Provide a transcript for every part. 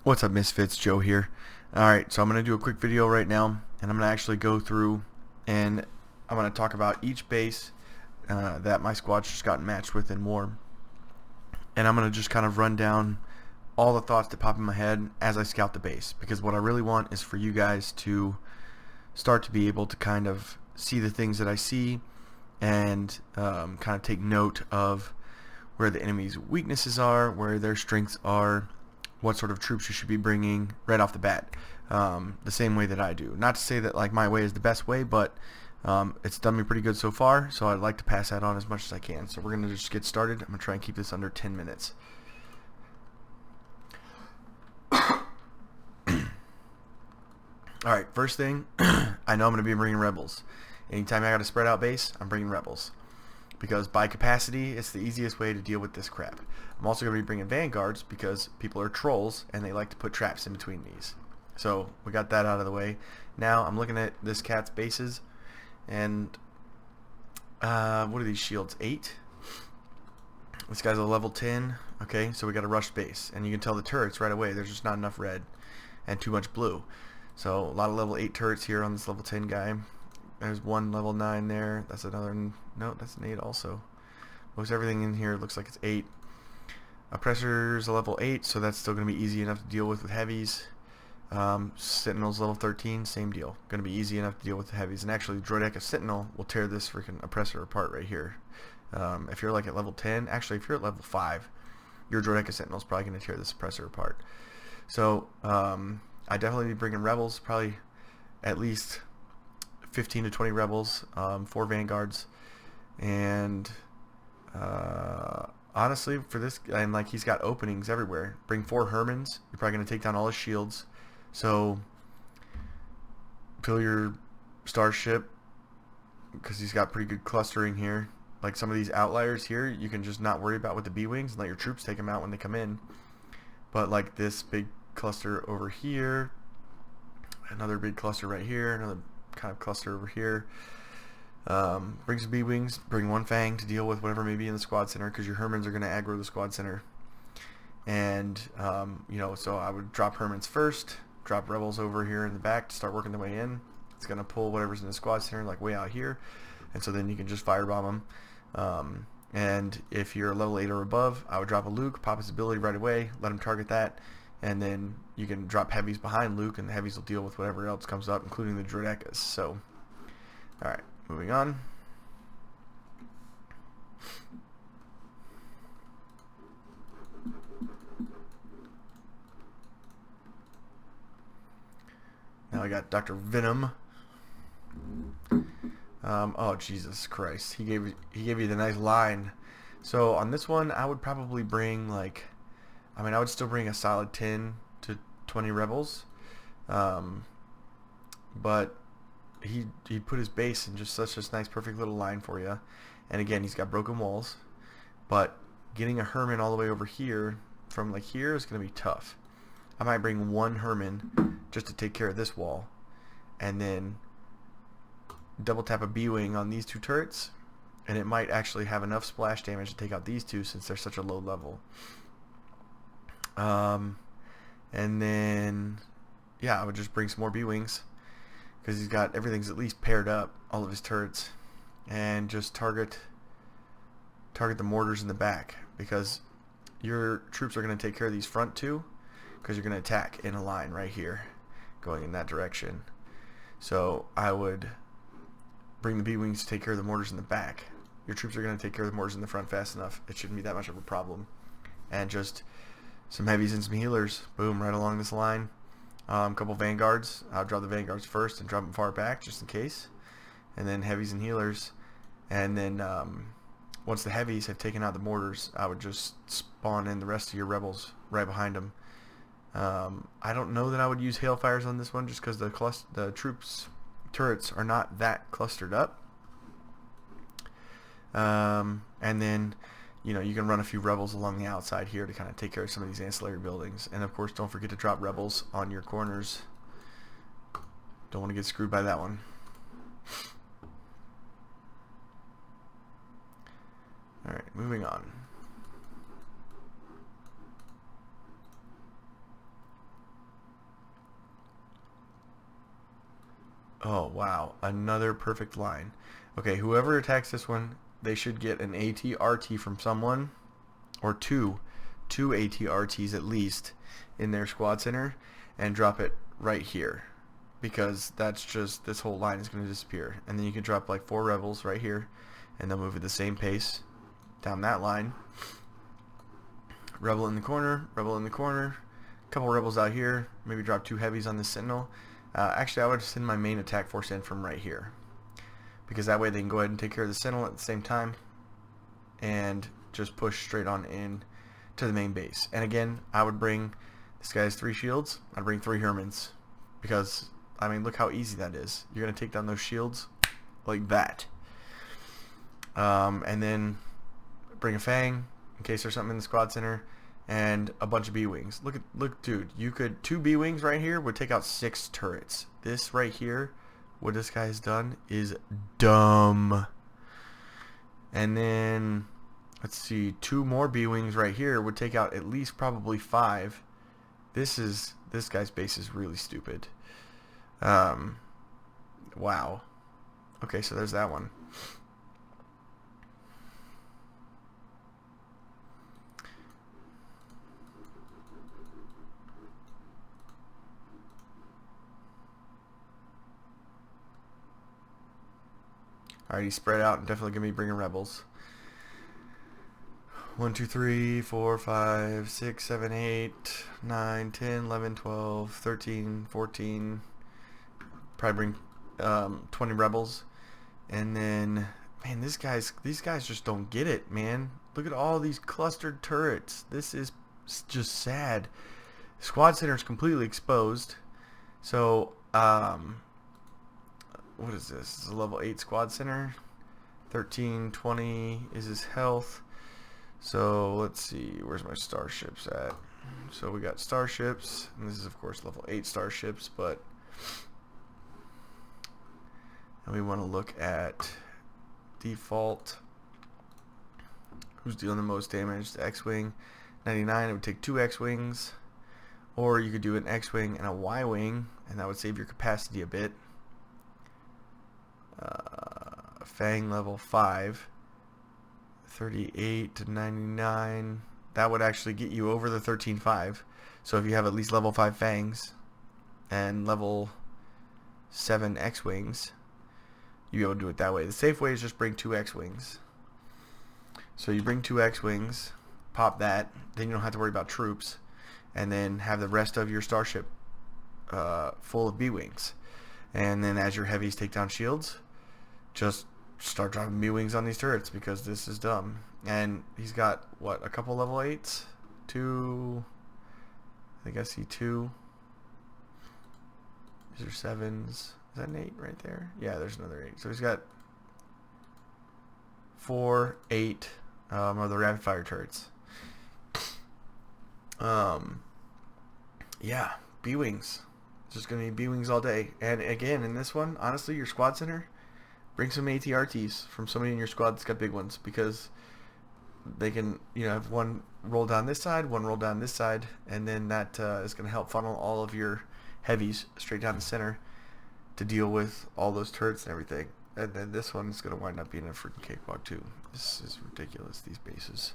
What's up, Misfits? Joe here. Alright, so I'm going to do a quick video right now, and I'm going to actually go through and I'm going to talk about each base that my squad's just gotten matched with and more. And I'm going to just kind of run down all the thoughts that pop in my head as I scout the base, because what I really want is for you guys to start to be able to kind of see the things that I see and kind of take note of where the enemy's weaknesses are, where their strengths are, what sort of troops you should be bringing right off the bat, the same way that I do. Not to say that like my way is the best way, but it's done me pretty good so far, so I'd like to pass that on as much as I can. So we're going to just get started. I'm going to try and keep this under 10 minutes. Alright, first thing, I know I'm going to be bringing rebels. Anytime I got a spread out base, I'm bringing rebels, because by capacity it's the easiest way to deal with this crap. I'm also going to be bringing vanguards because people are trolls and they like to put traps in between these. So we got that out of the way. Now I'm looking at this cat's bases, and what are these shields? 8? This guy's a level 10. Okay, so we got a rushed base, and you can tell the turrets right away. There's just not enough red and too much blue. So a lot of level 8 turrets here on this level 10 guy. There's one level 9 there. That's another. No, that's an 8 also. Most everything in here looks like it's 8. Oppressor's a level 8, so that's still going to be easy enough to deal with heavies. Sentinel's level 13, same deal. Going to be easy enough to deal with the heavies. And actually, Droideka Sentinel will tear this freaking Oppressor apart right here. If you're like at level 10, actually if you're at level 5, your Droideka Sentinel's probably going to tear this Oppressor apart. So I definitely be bringing rebels, probably at least 15 to 20 rebels, 4 vanguards, and honestly, for this, and like he's got openings everywhere. Bring 4 Hermans. You're probably going to take down all his shields. So fill your starship, because he's got pretty good clustering here. Like some of these outliers here, you can just not worry about with the B-wings and let your troops take them out when they come in. But like this big cluster over here, another big cluster right here, another kind of cluster over here. Bring some B-wings, bring 1 Fang to deal with whatever may be in the squad center, because your Hermans are going to aggro the squad center. And you know, so I would drop Hermans first, drop rebels over here in the back to start working their way in. It's going to pull whatever's in the squad center like way out here, and so then you can just firebomb them. And if you're level 8 or above, I would drop a Luke, pop his ability right away, let him target that, and then you can drop heavies behind Luke, and the heavies will deal with whatever else comes up, including the Droidekas. So, alright, moving on. Now I got Dr. Venom. Oh Jesus Christ! He gave you the nice line. So on this one, I would probably bring like, I mean, I would still bring a solid 10 to 20 rebels, but he put his base in just such a nice, perfect little line for you. And again, he's got broken walls, but getting a Herman all the way over here from like here is going to be tough. I might bring 1 Herman just to take care of this wall, and then double tap a B-wing on these 2 turrets, and it might actually have enough splash damage to take out these 2 since they're such a low level. And then yeah, I would just bring some more B-wings, because he's got everything's at least paired up, all of his turrets, and just target the mortars in the back, because your troops are going to take care of these front 2, because you're going to attack in a line right here going in that direction. So I would bring the B-wings to take care of the mortars in the back. Your troops are going to take care of the mortars in the front fast enough. It shouldn't be that much of a problem. And just some heavies and some healers, boom, right along this line. A couple vanguards. I'll drop the vanguards first and drop them far back just in case. And then heavies and healers. And then once the heavies have taken out the mortars, I would just spawn in the rest of your rebels right behind them. I don't know that I would use hailfires on this one, just because the troops turrets are not that clustered up. And then, you know, you can run a few rebels along the outside here to kind of take care of some of these ancillary buildings. And of course, don't forget to drop rebels on your corners. Don't want to get screwed by that one. Alright, moving on. Oh, wow. Another perfect line. Okay, whoever attacks this one, they should get an AT-RT from someone, or two AT-RTs at least, in their squad center, and drop it right here. Because that's just, this whole line is going to disappear. And then you can drop like 4 rebels right here, and they'll move at the same pace down that line. Rebel in the corner, rebel in the corner, a couple rebels out here, maybe drop 2 heavies on the sentinel. Actually, I would send my main attack force in from right here, because that way they can go ahead and take care of the sentinel at the same time and just push straight on in to the main base. And again, I would bring, this guy has 3 shields, I'd bring 3 Hermans, because I mean, look how easy that is. You're going to take down those shields like that. And then bring a Fang in case there's something in the squad center, and a bunch of B-Wings. Look, dude, you could, 2 B-Wings right here would take out 6 turrets. This right here, what this guy has done is dumb. And then, let's see, 2 more B-Wings right here would take out at least probably 5. This guy's base is really stupid. Wow. Okay, so there's that one. Alright, he's spread out and definitely gonna be bringing rebels. 1, 2, 3, 4, 5, 6, 7, 8, 9, 10, 11, 12, 13, 14. Probably bring 20 rebels. And then, man, these guys just don't get it, man. Look at all these clustered turrets. This is just sad. Squad center is completely exposed. So, what is this? This is a level 8 squad center. 13, 20 is his health. So let's see, where's my starships at? So we got starships, and this is of course level 8 starships, but and we want to look at default. Who's dealing the most damage? The X-Wing. 99, it would take 2 X-Wings. Or you could do an X-Wing and a Y-Wing, and that would save your capacity a bit. Fang level 5. 38 to 99. That would actually get you over the 13.5. So if you have at least level 5 Fangs and level 7 X-Wings, you'll be able to do it that way. The safe way is just bring 2 X-Wings. So you bring 2 X-Wings, pop that, then you don't have to worry about troops, and then have the rest of your starship full of B-Wings. And then as your heavies take down shields, just start dropping B-Wings on these turrets, because this is dumb. And he's got, what, a couple level 8s? 2, I think I see 2. These are 7s. Is that an 8 right there? Yeah, there's another 8. So he's got 4, 8 of the rapid fire turrets. Yeah, B-Wings. It's just going to be B-Wings all day. And again, in this one, honestly, your squad center, bring some AT-RTs from somebody in your squad that's got big ones, because they can, you know, have one roll down this side, one roll down this side, and then that is going to help funnel all of your heavies straight down the center to deal with all those turrets and everything. And then this one is going to wind up being a freaking cakewalk too. This is ridiculous, these bases.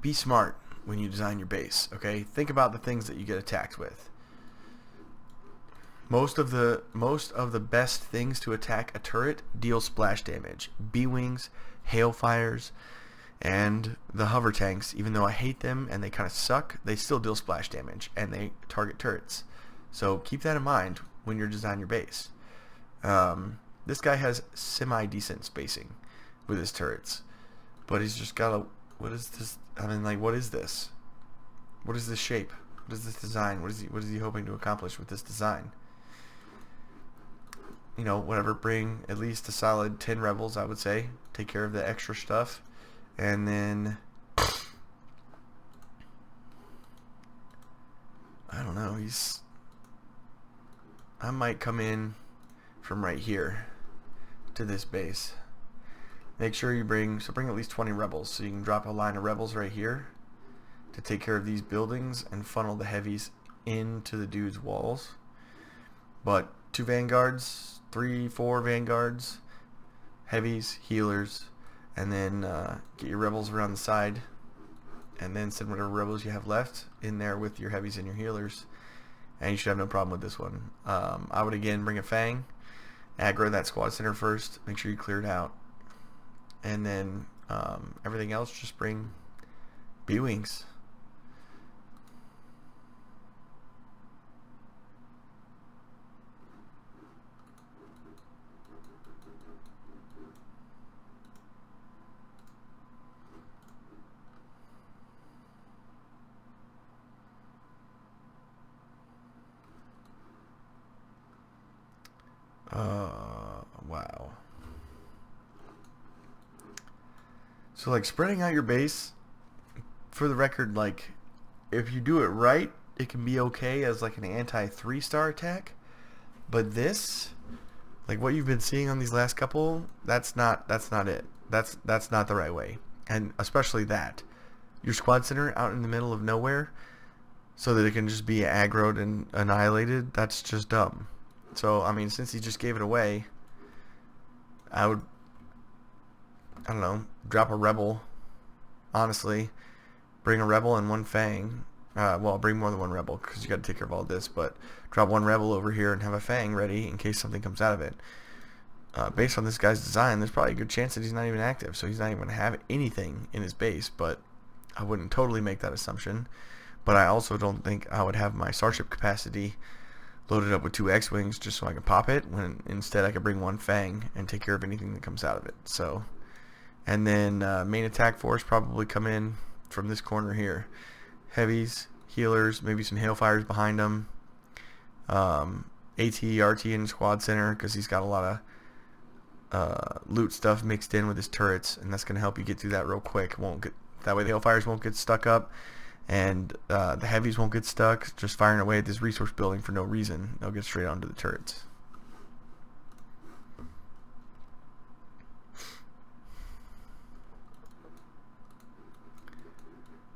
Be smart when you design your base, okay? Think about the things that you get attacked with. Most of the best things to attack a turret deal splash damage. B-Wings, Hailfires, and the hover tanks, even though I hate them and they kind of suck, they still deal splash damage and they target turrets. So keep that in mind when you're designing your base. This guy has semi-decent spacing with his turrets, but he's just got a, what is this? I mean, like, what is this? What is this shape? What is this design? What is he hoping to accomplish with this design? You know, whatever, bring at least a solid 10 rebels, I would say. Take care of the extra stuff. And then, I don't know, I might come in from right here to this base. Make sure you bring at least 20 rebels, so you can drop a line of rebels right here to take care of these buildings and funnel the heavies into the dude's walls. But 2 vanguards, 3, 4 vanguards, heavies, healers, and then get your rebels around the side, and then send whatever rebels you have left in there with your heavies and your healers, and you should have no problem with this one. I would again bring a Fang, aggro that squad center first, make sure you clear it out, and then everything else just bring B-Wings. Wow. So like spreading out your base, for the record, like if you do it right, it can be okay as like an anti 3-star attack. But this, like what you've been seeing on these last couple, that's not it. That's not the right way. And especially that. Your squad center out in the middle of nowhere so that it can just be aggroed and annihilated, that's just dumb. So, I mean, since he just gave it away, I don't know, drop a rebel, honestly. Bring a rebel and 1 Fang. Well, bring more than 1 rebel because you got to take care of all this, but drop 1 rebel over here and have a Fang ready in case something comes out of it. Based on this guy's design, there's probably a good chance that he's not even active, so he's not even going to have anything in his base, but I wouldn't totally make that assumption. But I also don't think I would have my starship capacity loaded up with 2 X-Wings just so I can pop it, when instead I could bring 1 Fang and take care of anything that comes out of it. So, and then main attack force probably come in from this corner here. Heavies, healers, maybe some Hailfires behind them. AT, RT in squad center because he's got a lot of loot stuff mixed in with his turrets, and that's going to help you get through that real quick. That way the Hailfires won't get stuck up, and the heavies won't get stuck just firing away at this resource building for no reason. They'll get straight onto the turrets.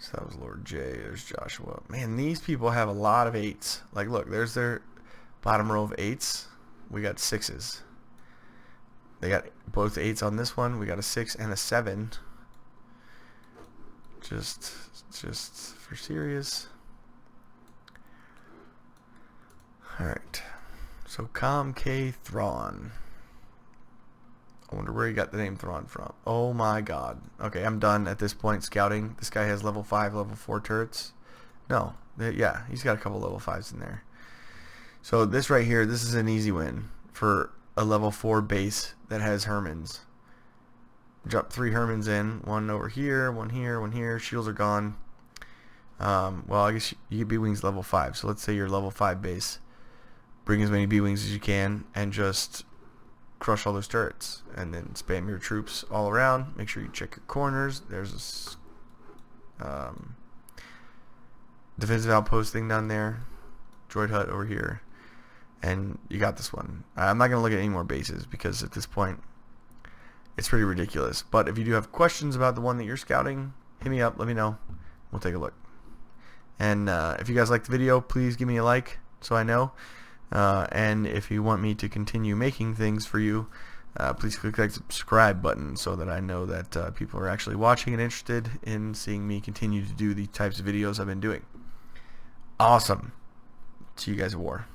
So that was Lord J. There's Joshua. Man, these people have a lot of 8s. Like, look, there's their bottom row of 8s. We got 6s. They got both 8s on this one. We got a 6 and a 7. Just for serious. Alright. So Com K Thrawn. I wonder where he got the name Thrawn from. Oh my god. Okay, I'm done at this point scouting. This guy has level 5, level 4 turrets. No. Yeah, he's got a couple level 5s in there. So this right here, this is an easy win for a level 4 base that has Hermans. Drop 3 Hermans in. 1 over here, 1 here, 1 here. Shields are gone. Well, I guess you get B-Wings level 5. So let's say you're level 5 base. Bring as many B-Wings as you can and just crush all those turrets, and then spam your troops all around. Make sure you check your corners. There's a defensive outpost thing down there, droid hut over here, and you got this one. I'm not going to look at any more bases because at this point it's pretty ridiculous. But if you do have questions about the one that you're scouting, hit me up, let me know. We'll take a look. And if you guys liked the video, please give me a like so I know. And if you want me to continue making things for you, please click that subscribe button so that I know that people are actually watching and interested in seeing me continue to do the types of videos I've been doing. Awesome. See you guys at war.